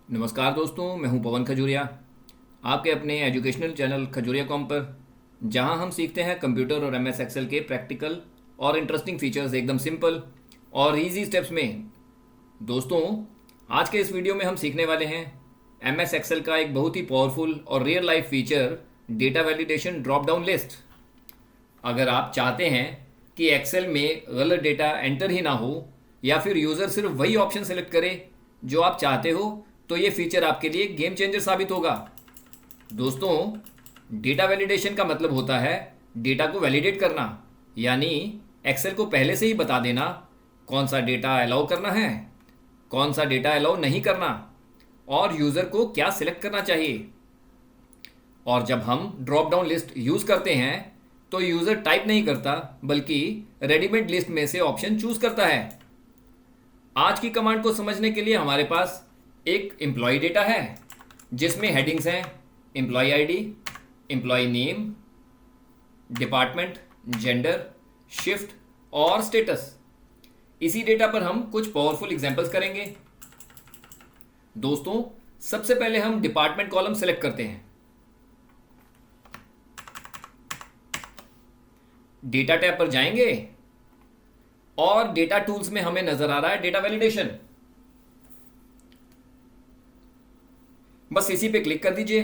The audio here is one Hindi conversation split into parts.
नमस्कार दोस्तों, मैं हूं पवन खजूरिया। आपके अपने एजुकेशनल चैनल खजूरिया कॉम पर, जहां हम सीखते हैं कंप्यूटर और एमएस एक्सेल के प्रैक्टिकल और इंटरेस्टिंग फीचर्स एकदम सिंपल और इजी स्टेप्स में। दोस्तों, आज के इस वीडियो में हम सीखने वाले हैं एमएस एक्सेल का एक बहुत ही पावरफुल और real life feature, data validation drop down list. अगर आप चाहते हैं कि एक्सेल में गलत डेटा एंटर ही ना हो या फिर यूज़र सिर्फ वही ऑप्शन सेलेक्ट करे जो आप चाहते हो, तो ये फीचर आपके लिए गेम चेंजर साबित होगा। दोस्तों, डेटा वैलिडेशन का मतलब होता है डेटा को वैलिडेट करना, यानी एक्सेल को पहले से ही बता देना कौन सा डेटा अलाउ करना है, कौन सा डेटा अलाउ नहीं करना और यूज़र को क्या सिलेक्ट करना चाहिए। और जब हम ड्रॉप डाउन लिस्ट यूज़ करते हैं तो यूज़र टाइप नहीं करता, बल्कि रेडीमेड लिस्ट में से ऑप्शन चूज करता है। आज की कमांड को समझने के लिए हमारे पास एक एम्प्लॉय डेटा है जिसमें हेडिंग्स हैं employee ID, employee name, department, gender, shift और स्टेटस। इसी डेटा पर हम कुछ पावरफुल एग्जांपल्स करेंगे। दोस्तों, सबसे पहले हम डिपार्टमेंट कॉलम सेलेक्ट करते हैं। डेटा टैब पर जाएंगे और डेटा टूल्स में हमें नजर आ रहा है डेटा वैलिडेशन। बस इसी पे क्लिक कर दीजिए।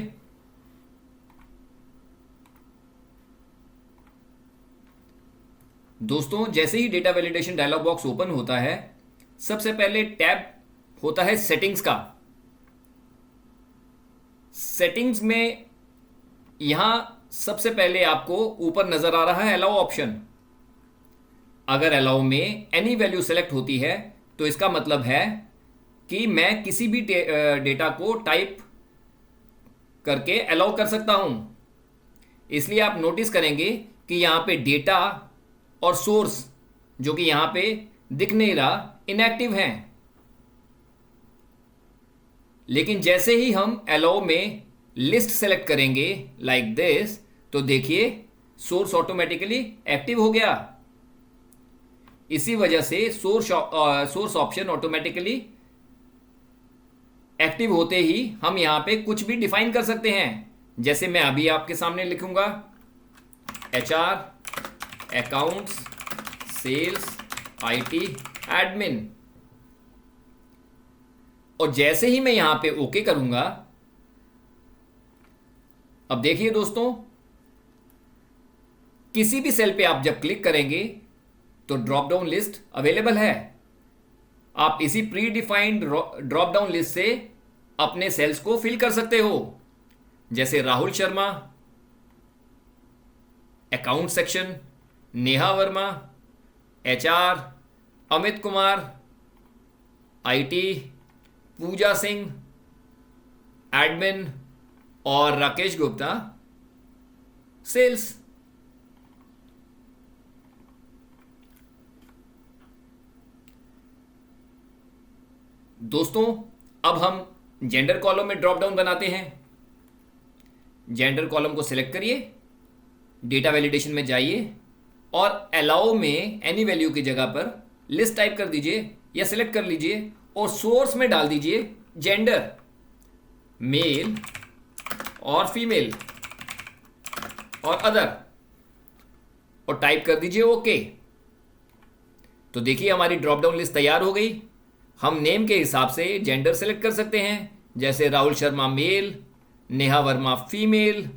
दोस्तों, जैसे ही data validation dialog box open होता है, सबसे पहले टैब होता है सेटिंग्स का। सेटिंग्स में यहां सबसे पहले आपको ऊपर नजर आ रहा है अलाउ ऑप्शन। अगर अलाउ में एनी वैल्यू सेलेक्ट होती है तो इसका मतलब है कि मैं किसी भी डेटा को टाइप करके अलाउ कर सकता हूं। इसलिए आप नोटिस करेंगे कि यहां पे डेटा और सोर्स, जो कि यहां पे दिख नहीं रहा, इनएक्टिव हैं। लेकिन जैसे ही हम अलाउ में लिस्ट सेलेक्ट करेंगे लाइक दिस, तो देखिए सोर्स ऑटोमेटिकली एक्टिव हो गया। इसी वजह से सोर्स ऑप्शन ऑटोमेटिकली एक्टिव होते ही हम यहां पे कुछ भी डिफाइन कर सकते हैं। जैसे मैं अभी आपके सामने लिखूंगा HR, accounts, sales, IT, admin. और जैसे ही मैं यहां पे ओके करूंगा, अब देखिए दोस्तों, किसी भी सेल पे आप जब क्लिक करेंगे तो ड्रॉप डाउन लिस्ट अवेलेबल है। आप इसी predefined drop down list से अपने सेल्स को फिल कर सकते हो। जैसे Rahul Sharma, account section, Neha Verma, HR, Amit Kumar, IT, Pooja Singh, admin और राकेश गुप्ता, सेल्स। दोस्तों, अब हम जेंडर कॉलम में ड्रॉप डाउन बनाते हैं। जेंडर कॉलम को सिलेक्ट करिए, डेटा वैलिडेशन में जाइए और अलाउ में एनी वैल्यू की जगह पर लिस्ट टाइप कर दीजिए या सिलेक्ट कर लीजिए और सोर्स में डाल दीजिए जेंडर, मेल और फीमेल और अदर, और टाइप कर दीजिए ओके। तो देखिए हमारी ड्रॉप डाउन लिस्ट तैयार हो गई। हम नेम के हिसाब से जेंडर सेलेक्ट कर सकते हैं, जैसे Rahul Sharma male, Neha Verma female,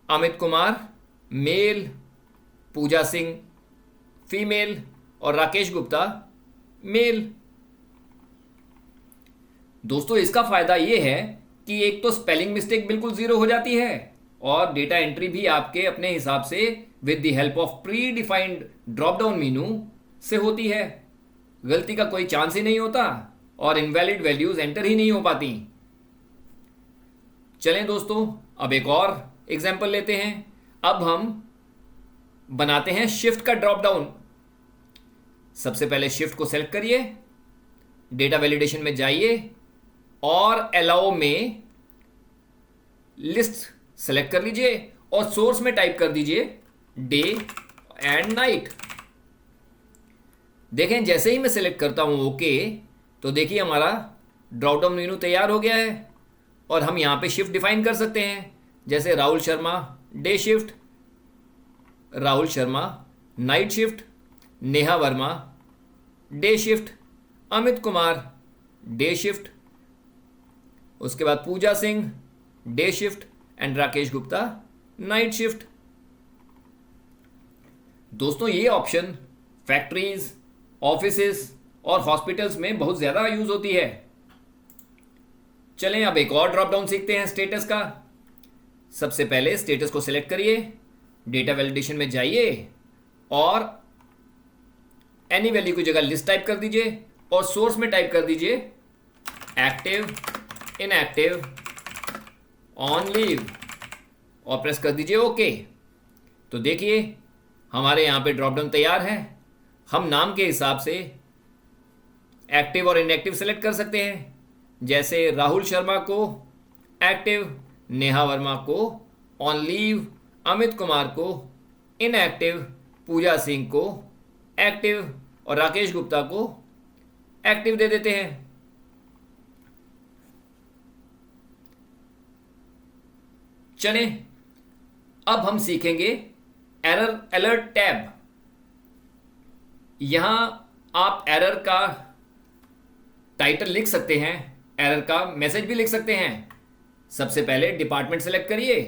Amit Kumar male, Pooja Singh female और राकेश गुप्ता मेल। दोस्तों, इसका फायदा यह है कि एक तो स्पेलिंग मिस्टेक बिल्कुल जीरो हो जाती है और डेटा एंट्री भी आपके अपने हिसाब से with the help of pre defined drop down menu से होती है। गलती का कोई चांस ही नहीं होता और इनवैलिड वैल्यूज एंटर ही नहीं हो पाती। चलें दोस्तों, अब एक और एग्जांपल लेते हैं। अब हम बनाते हैं शिफ्ट का ड्रॉप डाउन। सबसे पहले शिफ्ट को सेलेक्ट करिए, डेटा वैलिडेशन में जाइए और अलाउ में लिस्ट सेलेक्ट कर लीजिए और सोर्स में टाइप कर दीजिए डे एंड नाइट। देखें, जैसे ही मैं सेलेक्ट करता हूं ओके, तो देखिए हमारा ड्रॉप डाउन मेनू तैयार हो गया है और हम यहाँ पे शिफ्ट डिफाइन कर सकते हैं, जैसे Rahul Sharma day shift, Rahul Sharma night shift, Neha Verma day shift, Amit Kumar day shift, उसके बाद Pooja Singh day shift and Rakesh Gupta night shift. दोस्तों ये ऑप्शन फैक्ट्रीज, ऑफिसेस और हॉस्पिटल्स में बहुत ज़्यादा यूज होती है। चलें अब एक और ड्रॉप डाउन सीखते हैं स्टेटस का। सबसे पहले स्टेटस को सिलेक्ट करिए, डेटा वैलिडेशन में जाइए और एनी वैल्यू की जगह लिस्ट टाइप कर दीजिए और सोर्स में टाइप कर दीजिए एक्टिव, इनएक्टिव, ऑन लीव और प्रेस कर दीजिए ओके। तो देखिए हमारे यहाँ पे ड्रॉप डाउन तैयार है। हम नाम के हिसाब से एक्टिव और इनएक्टिव सेलेक्ट कर सकते हैं, जैसे राहुल शर्मा को एक्टिव, नेहा वर्मा को ऑन लीव, अमित कुमार को इनएक्टिव, पूजा सिंह को एक्टिव और राकेश गुप्ता को एक्टिव दे देते हैं। चलें अब हम सीखेंगे एरर अलर्ट टैब। यहां आप एरर का टाइटल लिख सकते हैं, एरर का मैसेज भी लिख सकते हैं। सबसे पहले डिपार्टमेंट सेलेक्ट करिए,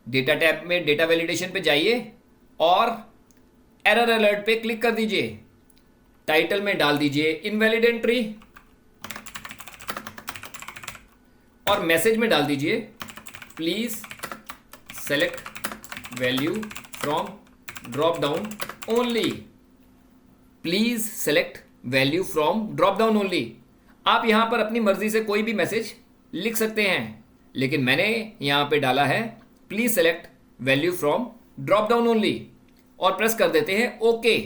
डेटा टैब में डेटा वैलिडेशन पे जाइए और एरर अलर्ट पे क्लिक कर दीजिए। टाइटल में डाल दीजिए इनवैलिड एंट्री और मैसेज में डाल दीजिए please select value from drop down only. Please select value from drop down only. आप यहां पर अपनी मर्जी से कोई भी मैसेज लिख सकते हैं, लेकिन मैंने यहां पे डाला है please select value from drop down only और प्रेस कर देते हैं ओके।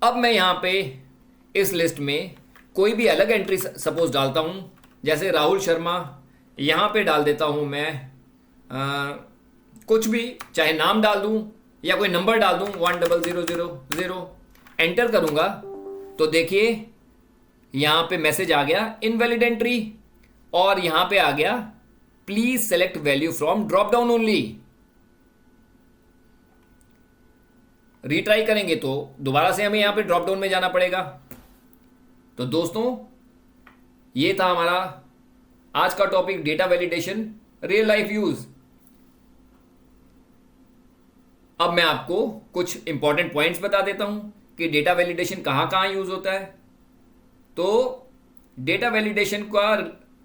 अब मैं यहां पे इस लिस्ट में कोई भी अलग एंट्री सपोज डालता हूं, जैसे राहुल शर्मा। यहां पे डाल देता हूं मैं कुछ भी, चाहे नाम डाल दूं या कोई नंबर डाल दूं 10000। एंटर करूंगा तो देखिए यहां पे मैसेज आ गया इनवैलिड एंट्री और यहां पे आ गया please select value from drop down only. Retry करेंगे तो दोबारा से हमें यहां पे ड्रॉप डाउन में जाना पड़ेगा। तो दोस्तों ये था हमारा आज का topic data validation real life use. अब मैं आपको कुछ इंपॉर्टेंट पॉइंट्स बता देता हूं कि डेटा वैलिडेशन कहां यूज होता है। तो डेटा वैलिडेशन का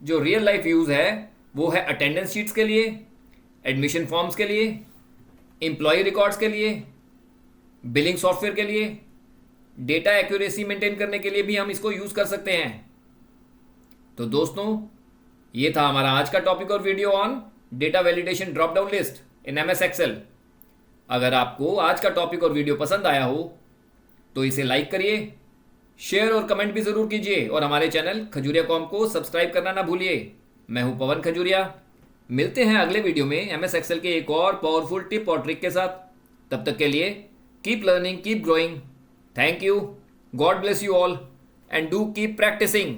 जो रियल लाइफ यूज है वो है अटेंडेंस शीट्स के लिए, एडमिशन फॉर्म्स के लिए, एम्प्लॉय रिकॉर्ड्स के लिए, बिलिंग सॉफ्टवेयर के लिए, डेटा एक्यूरेसी मेंटेन करने के लिए भी हम इसको यूज कर सकते हैं। तो दोस्तों ये था हमारा आज का टॉपिक और video on data validation drop down list in MS Excel. अगर आपको आज का टॉपिक और वीडियो पसंद आया हो तो इसे लाइक करिए, शेयर और कमेंट भी जरूर कीजिए और हमारे चैनल खजूरिया कॉम को सब्सक्राइब करना ना भूलिए। मैं हूं पवन खजूरिया। मिलते हैं अगले वीडियो में एमएस एक्सेल के एक और पावरफुल टिप और ट्रिक के साथ। तब तक के लिए keep learning, keep growing. Thank you, God bless you all and do keep practising.